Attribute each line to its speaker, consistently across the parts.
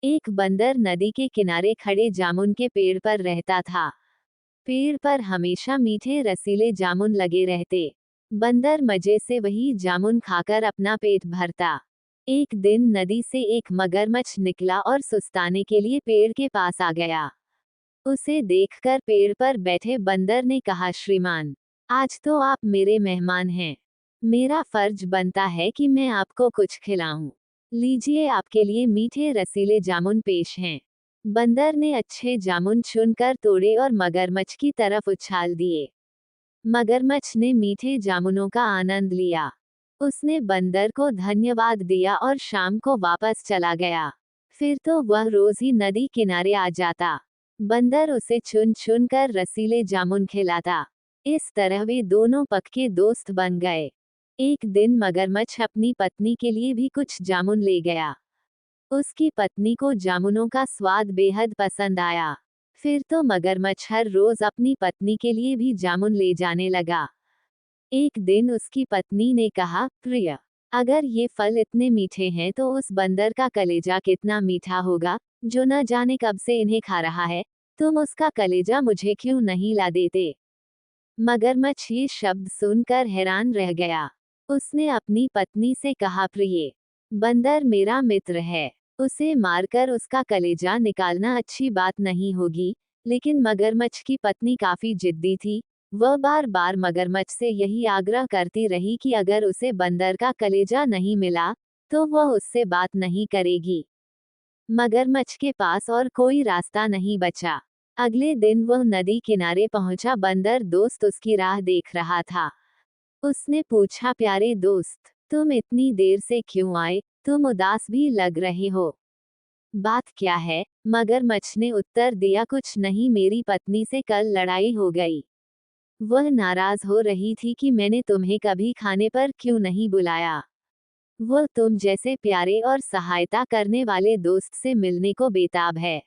Speaker 1: एक बंदर नदी के किनारे खड़े जामुन के पेड़ पर रहता था। पेड़ पर हमेशा मीठे रसीले जामुन लगे रहते। बंदर मजे से वही जामुन खाकर अपना पेट भरता। एक दिन नदी से एक मगरमच्छ निकला और सुस्ताने के लिए पेड़ के पास आ गया। उसे देखकर पेड़ पर बैठे बंदर ने कहा, श्रीमान, आज तो आप मेरे मेहमान हैं। मेरा फर्ज बनता है कि मैं आपको कुछ खिलाऊं। लीजिए, आपके लिए मीठे रसीले जामुन पेश हैं। बंदर ने अच्छे जामुन चुनकर तोड़े और मगरमच्छ की तरफ उछाल दिए। मगरमच्छ ने मीठे जामुनों का आनंद लिया। उसने बंदर को धन्यवाद दिया और शाम को वापस चला गया। फिर तो वह रोज ही नदी किनारे आ जाता। बंदर उसे चुन चुन कर रसीले जामुन खिलाता। इस तरह वे दोनों पक्के दोस्त बन गए। एक दिन मगरमच्छ अपनी पत्नी के लिए भी कुछ जामुन ले गया। उसकी पत्नी को जामुनों का स्वाद बेहद पसंद आया। फिर तो मगरमच्छ हर रोज अपनी पत्नी के लिए भी जामुन ले जाने लगा। एक दिन उसकी पत्नी ने कहा, प्रिय, अगर ये फल इतने मीठे हैं तो उस बंदर का कलेजा कितना मीठा होगा, जो न जाने कब से इन्हें खा रहा है। तुम उसका कलेजा मुझे क्यों नहीं ला देते? मगरमच्छ ये शब्द सुनकर हैरान रह गया। उसने अपनी पत्नी से कहा, प्रिय, बंदर मेरा मित्र है। उसे मारकर उसका कलेजा निकालना अच्छी बात नहीं होगी। लेकिन मगरमच्छ की पत्नी काफी जिद्दी थी। वह बार बार मगरमच्छ से यही आग्रह करती रही कि अगर उसे बंदर का कलेजा नहीं मिला तो वह उससे बात नहीं करेगी। मगरमच्छ के पास और कोई रास्ता नहीं बचा। अगले दिन वह नदी किनारे पहुंचा। बंदर दोस्त उसकी राह देख रहा था। उसने पूछा, प्यारे दोस्त, तुम इतनी देर से क्यों आए? तुम उदास भी लग रहे हो। बात क्या है? मगरमच्छ ने उत्तर दिया, कुछ नहीं, मेरी पत्नी से कल लड़ाई हो गई। वह नाराज हो रही थी कि मैंने तुम्हें कभी खाने पर क्यों नहीं बुलाया। वह तुम जैसे प्यारे और सहायता करने वाले दोस्त से मिलने को बेताब है।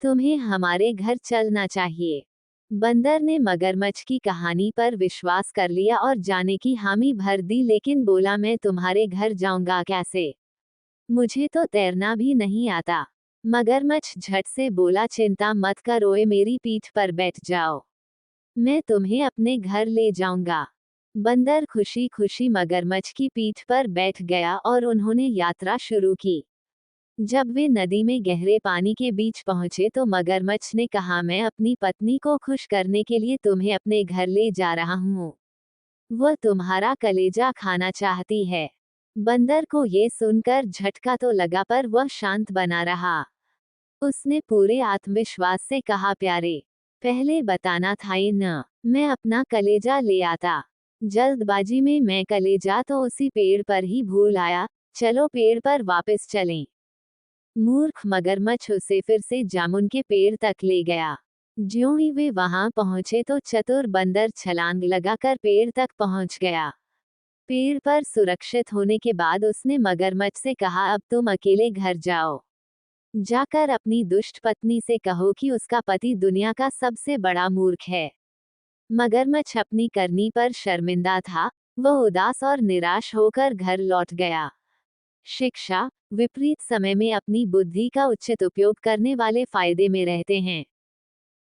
Speaker 1: तुम्हें हमारे घर चलना चाहिए। बंदर ने मगरमच्छ की कहानी पर विश्वास कर लिया और जाने की हामी भर दी, लेकिन बोला, मैं तुम्हारे घर जाऊंगा कैसे? मुझे तो तैरना भी नहीं आता। मगरमच्छ झट से बोला, चिंता मत करो, मेरी पीठ पर बैठ जाओ। मैं तुम्हें अपने घर ले जाऊंगा। बंदर खुशी खुशी मगरमच्छ की पीठ पर बैठ गया और उन्होंने यात्रा शुरू की। जब वे नदी में गहरे पानी के बीच पहुंचे तो मगरमच्छ ने कहा, मैं अपनी पत्नी को खुश करने के लिए तुम्हें अपने घर ले जा रहा हूँ। वह तुम्हारा कलेजा खाना चाहती है। बंदर को ये सुनकर झटका तो लगा, पर वह शांत बना रहा। उसने पूरे आत्मविश्वास से कहा, प्यारे, पहले बताना था ये न, मैं अपना कलेजा ले आता। जल्दबाजी में मैं कलेजा तो उसी पेड़ पर ही भूल आया। चलो पेड़ पर वापस चलें। मूर्ख मगरमच्छ उसे फिर से जामुन के पेड़ तक ले गया। ज्यों ही वे वहां पहुंचे तो चतुर बंदर छलांग लगाकर पेड़ तक पहुंच गया। पेड़ पर सुरक्षित होने के बाद उसने मगरमच्छ से कहा, अब तुम अकेले घर जाओ। जाकर अपनी दुष्ट पत्नी से कहो कि उसका पति दुनिया का सबसे बड़ा मूर्ख है। मगरमच्छ अपनी करनी पर शर्मिंदा था। वह उदास और निराश होकर घर लौट गया। शिक्षा: विपरीत समय में अपनी बुद्धि का उचित उपयोग करने वाले फायदे में रहते हैं।